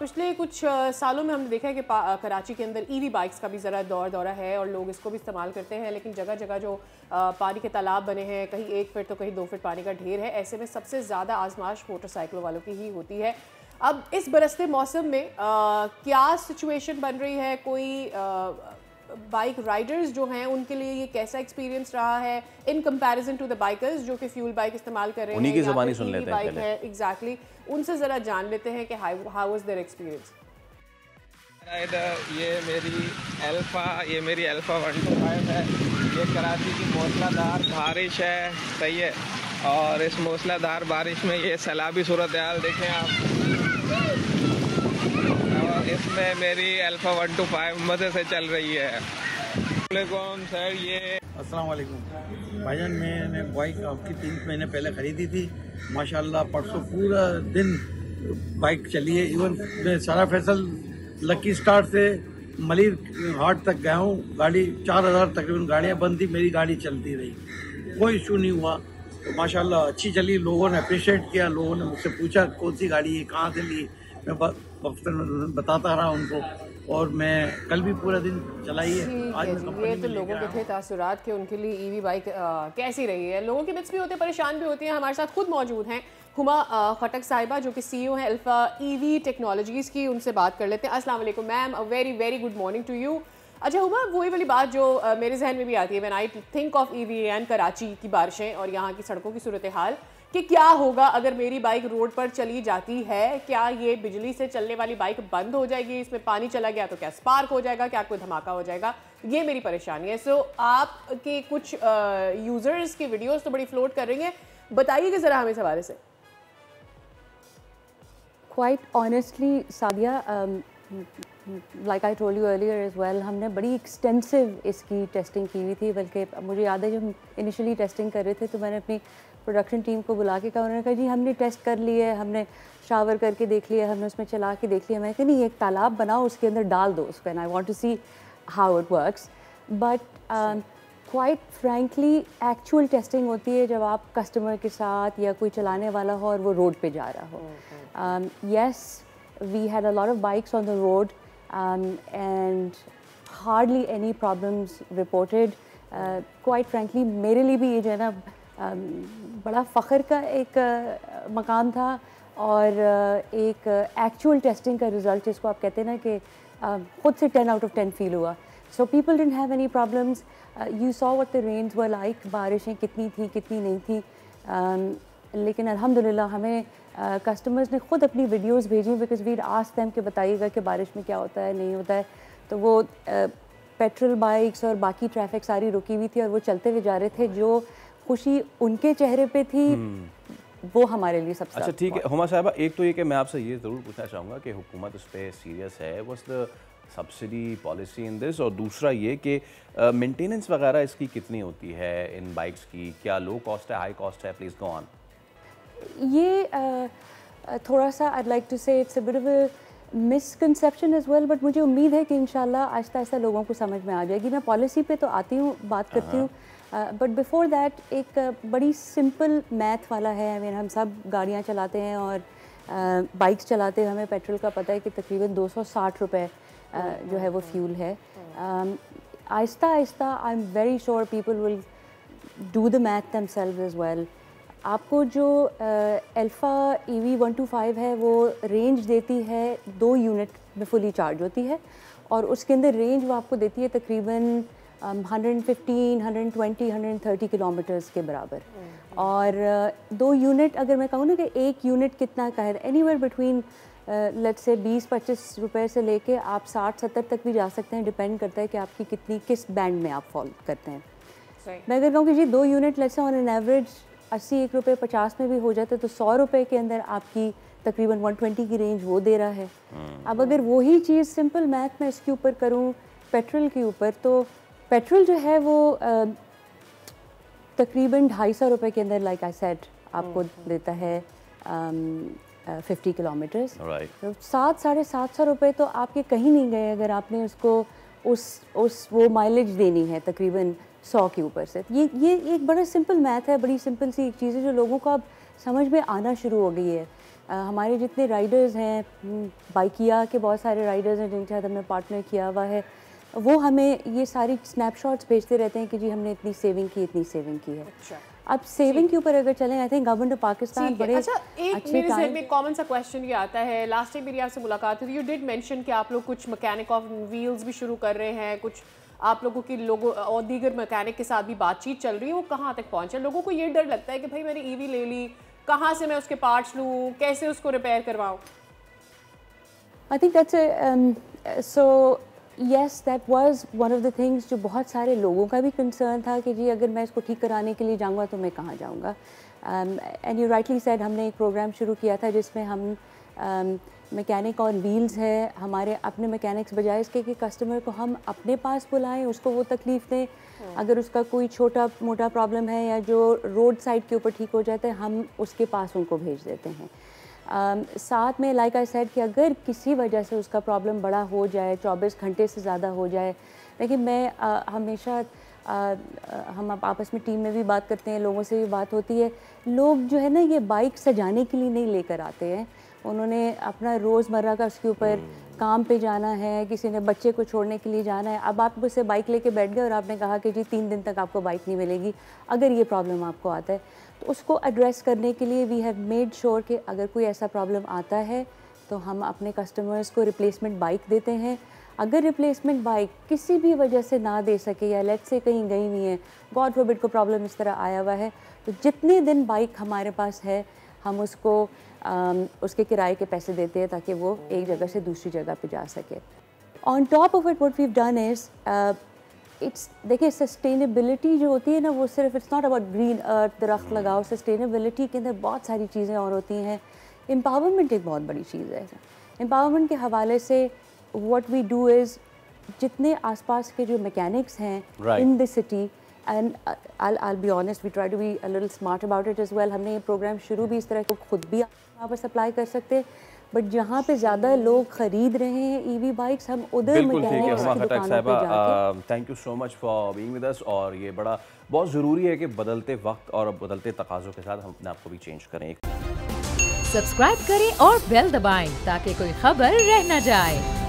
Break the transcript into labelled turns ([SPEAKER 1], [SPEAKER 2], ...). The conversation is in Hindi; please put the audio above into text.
[SPEAKER 1] पिछले कुछ सालों में हमने देखा है कि कराची के अंदर ईवी बाइक्स का भी ज़रा दौरा है और लोग इसको भी इस्तेमाल करते हैं, लेकिन जगह जगह जो पानी के तालाब बने हैं, कहीं 1 फीट तो कहीं 2 फीट पानी का ढेर है। ऐसे में सबसे ज़्यादा आजमाश मोटरसाइकिलों वालों की ही होती है। अब इस बरसते मौसम में क्या सिचुएशन बन रही है? कोई बाइक राइडर्स जो हैं उनके लिए ये कैसा एक्सपीरियंस रहा है in comparison to the bikers जो कि फ्यूल बाइक इस्तेमाल कर रहे हैं?
[SPEAKER 2] उन्हीं की ज़बानी सुन लेते हैं
[SPEAKER 1] बाइक है एग्जैक्टली, उनसे ज़रा जान लेते हैं कि हाउ वाज देयर एक्सपीरियंस।
[SPEAKER 3] ये मेरी अल्फा 125 है। ये कराची की मूसलाधार बारिश है, सही है। और इस मूसलाधार बारिश में ये सैलाबी सूरत हाल देखें आप। और इसमें मेरी अल्फा 125 मज़े से चल रही है। वालेकुम सर, ये
[SPEAKER 4] अस्सलाम वालेकुम भाईजान, मैंने बाइक आपकी 3 महीने पहले ख़रीदी थी। माशाल्लाह परसों पूरा दिन बाइक चली है। इवन मैं सारा फैसल लकी स्टार से मलिर हाट तक गया हूँ। गाड़ी 4000 तकरीबन गाड़ियाँ बंद थी, मेरी गाड़ी चलती रही, कोई इशू नहीं हुआ। तो माशाल्लाह अच्छी चली। लोगों ने अप्रिशिएट किया, लोगों ने मुझसे पूछा कौन सी गाड़ी है, कहाँ से ली। मैं वक्तन बताता रहा उनको, और मैं कल भी पूरा दिन चलाई है। आज मैं कंपनी
[SPEAKER 1] ये तो
[SPEAKER 4] में
[SPEAKER 1] लोगों के थे तासुरात कि उनके लिए ईवी बाइक कैसी रही है। लोगों के मिथ्स भी होते हैं, परेशान भी होती हैं। हमारे साथ खुद मौजूद हैं हुमा खटक साहिबा जो कि CEO हैं अल्फा ईवी टेक्नोलॉजीज़ की। उनसे बात कर लेते हैं। अस्सलाम वालेकुम ma'am, a very very good morning to you. अच्छा हुमा, वही वाली बात जो मेरे जहन में भी आती है when I think of EV and Karachi की बारिशें और यहाँ की सड़कों की सूरत हाल, कि क्या होगा अगर मेरी बाइक रोड पर चली जाती है? क्या ये बिजली से चलने वाली बाइक बंद हो जाएगी? इसमें पानी चला गया तो क्या स्पार्क हो जाएगा? क्या कोई धमाका हो जाएगा? ये मेरी परेशानी है। सो आपके कुछ यूजर्स की वीडियोस तो बड़ी फ्लोट कर रही हैं, बताइएगा ज़रा हमें इस हवाले से।
[SPEAKER 5] Quite honestly, Sadia, like I told you earlier as well, हमने बड़ी एक्सटेंसिव इसकी टेस्टिंग की हुई थी। बल्कि मुझे याद है जब हम इनिशियली टेस्टिंग कर रहे थे तो मैंने अपनी प्रोडक्शन टीम को बुला के कहा, उन्होंने कहा जी हमने टेस्ट कर लिया है, हमने शावर करके देख लिया, हमने उसमें चला के देख लिया। मैंने कहा नहीं, एक तालाब बनाओ, उसके अंदर डाल दो उसको, and I want to see how it works. But quite frankly actual testing होती है जब आप कस्टमर के साथ या कोई चलाने वाला हो और वो रोड पे जा रहा हो। Yes, we had a lot of bikes on the road and hardly any problems reported. Quite frankly, मेरे लिए भी ये जो है ना बड़ा फ़ख्र का एक मकाम था, और एक एक्चुअल टेस्टिंग का रिज़ल्ट जिसको आप कहते हैं ना कि ख़ुद से 10 out of 10 फील हुआ। So people didn't have any problems. You saw what the rains were like. बारिशें कितनी थी कितनी नहीं थी, लेकिन अल्हम्दुलिल्लाह हमें कस्टमर्स ने ख़ुद अपनी वीडियोस भेजी, बिकॉज वीड आस्क्ड देम कि बताइएगा कि बारिश में क्या होता है नहीं होता है। तो वो पेट्रोल बाइक्स और बाकी ट्रैफिक सारी रुकी हुई थी और वो चलते हुए जा रहे थे। जो खुशी उनके चेहरे पे थी वो हमारे लिए सबसे
[SPEAKER 2] अच्छा ठीक है हुमा साहिबा, एक तो ये कि मैं आपसे ये ज़रूर पूछना चाहूँगा कि हुकूमत उस पर सीरियस है, what's the subsidy policy in this, और दूसरा ये कि मेंटेनेंस वगैरह इसकी कितनी होती है इन बाइक्स की? क्या लो कॉस्ट है, हाई कॉस्ट है? Please go on.
[SPEAKER 5] ये थोड़ा सा I'd like to say it's a bit of a misconception as well, but मुझे उम्मीद है कि इंशाल्लाह आहिस्ता आहिस्ता लोगों को समझ में आ जाएगी। मैं पॉलिसी पे तो आती हूँ, बात करती हूँ, बट बिफोर दैट एक बड़ी सिंपल मैथ वाला है। I mean, हम सब गाड़ियाँ चलाते हैं और बाइक्स चलाते हैं, हमें पेट्रोल का पता है कि तकरीबन 260 रुपये जो है वो फ्यूल है। आहिस्ता आहिस्ता I am very sure people will do the math themselves as well. आपको जो अल्फ़ा EV 125 है वो रेंज देती है 2 यूनिट में फुली चार्ज होती है, और उसके अंदर रेंज वो आपको देती है तकरीबन 115, 120, 130 किलोमीटर्स के बराबर। और 2 यूनिट अगर मैं कहूँ ना कि 1 यूनिट कितना का है, एनीवेयर बिटवीन लेट्स से 20-25 रुपए से लेके आप 60-70 तक भी जा सकते हैं। डिपेंड करता है कि आपकी कितनी किस बैंड में आप फॉलो करते हैं। मैं अगर कहूँ कि जी 2 unit let's say on an average 80 रुपये 50 में भी हो जाते तो 100 रुपये के अंदर आपकी तकरीबन 120 की रेंज वो दे रहा है। अब अगर वही चीज़ सिंपल मैथ में इसके ऊपर करूँ पेट्रोल के ऊपर, तो पेट्रोल जो है वो तकरीबन 250 रुपये के अंदर लाइक आई सेड आपको देता है 50 किलोमीटर्स। तो 700-750 रुपये तो आपके कहीं नहीं गए अगर आपने उसको उस वो माइलेज देनी है तकरीबन 100 के ऊपर से। ये एक बड़ा सिंपल मैथ है, बड़ी सिंपल सी एक चीज़ है जो लोगों को अब समझ में आना शुरू हो गई है। हमारे जितने राइडर्स हैं, बाइकिया के बहुत सारे राइडर्स हैं जिनके साथ हमने पार्टनर किया हुआ है, वो हमें ये सारी स्नैपशॉट्स भेजते रहते हैं कि जी हमने इतनी सेविंग की है।
[SPEAKER 1] अच्छा,
[SPEAKER 5] अब सेविंग के ऊपर अगर चलें, I think government of Pakistan बड़े
[SPEAKER 1] अच्छा, एक
[SPEAKER 5] अच्छे
[SPEAKER 1] मेरे जहन
[SPEAKER 5] टाइम
[SPEAKER 1] में कॉमन सा क्वेश्चन ये आता है, लास्ट टाइम मेरी आपसे मुलाकात हुई, यू डिड मेंशन कि आप लोग कुछ मैकेनिक ऑफ व्हील्स भी शुरू कर रहे हैं, कुछ आप लोगों की लोगों और दीगर मैकेनिक के साथ भी बातचीत चल रही है, वो कहाँ तक पहुँचे? लोगों को ये डर लगता है कि भाई मैंने ईवी ले ली, कहाँ से मैं उसके पार्ट्स लूँ, कैसे उसको रिपेयर करवाऊँ?
[SPEAKER 5] I think that's so yes, that was one of the things जो बहुत सारे लोगों का भी कंसर्न था कि जी अगर मैं इसको ठीक कराने के लिए जाऊंगा तो मैं कहाँ जाऊंगा। एंड यू राइटली सेड, हमने एक प्रोग्राम शुरू किया था जिसमें हम मैकेनिक ऑन व्हील्स है, हमारे अपने मैकेनिक्स, बजाय इसके कि कस्टमर को हम अपने पास बुलाएं, उसको वो तकलीफ़ दें, अगर उसका कोई छोटा मोटा प्रॉब्लम है या जो रोड साइड के ऊपर ठीक हो जाता है हम उसके पास उनको भेज देते हैं। साथ में लाइक आई सेड कि अगर किसी वजह से उसका प्रॉब्लम बड़ा हो जाए, 24 घंटे से ज़्यादा हो जाए, लेकिन मैं हमेशा हम आपस में टीम में भी बात करते हैं, लोगों से भी बात होती है, लोग जो है ना ये बाइक सजाने के लिए नहीं लेकर आते हैं, उन्होंने अपना रोज़मर्रा का उसके ऊपर काम पे जाना है, किसी ने बच्चे को छोड़ने के लिए जाना है। अब आप मुझसे बाइक लेके बैठ गए और आपने कहा कि जी 3 दिन तक आपको बाइक नहीं मिलेगी, अगर ये प्रॉब्लम आपको आता है, तो उसको एड्रेस करने के लिए वी हैव मेड श्योर कि अगर कोई ऐसा प्रॉब्लम आता है तो हम अपने कस्टमर्स को रिप्लेसमेंट बाइक देते हैं। अगर रिप्लेसमेंट बाइक किसी भी वजह से ना दे सके या लेट से कहीं गई नहीं है, गॉड फॉरबिड को प्रॉब्लम इस तरह आया हुआ है, तो जितने दिन बाइक हमारे पास है हम उसको उसके किराए के पैसे देते हैं ताकि वो एक जगह से दूसरी जगह पे जा सके। On top of it what we have done is it's, देखिए सस्टेनेबिलिटी जो होती है ना, वो सिर्फ it's not about green earth, दरख्त लगाओ, सस्टेनेबिलिटी के अंदर बहुत सारी चीज़ें और होती हैं। एम्पावरमेंट एक बहुत बड़ी चीज़ है। एम्पावरमेंट के हवाले से व्हाट वी डू इज़, जितने आसपास के जो मैकेनिक्स हैं in the city, and I'll be honest, we try to be a little smart about it as well. हमने ये प्रोग्राम शुरू भी इस तरह को खुद भी वहाँ पर सप्लाई कर सकते हैं, बट जहाँ पे ज़्यादा लोग ख़रीद रहे हैं ईवी बाइक्स, हम उधर मैकेनिक्स की दुकानों पे जाके।
[SPEAKER 2] Thank you so much for being with us, और ये बड़ा बहुत ज़रूरी है कि बदलते वक्त और बदलते तकाज़ों के साथ हम अपने आप को भी चेंज करें।
[SPEAKER 6] सब्सक्राइब करें और बेल दबाएं ताकि कोई खबर रह न जाए।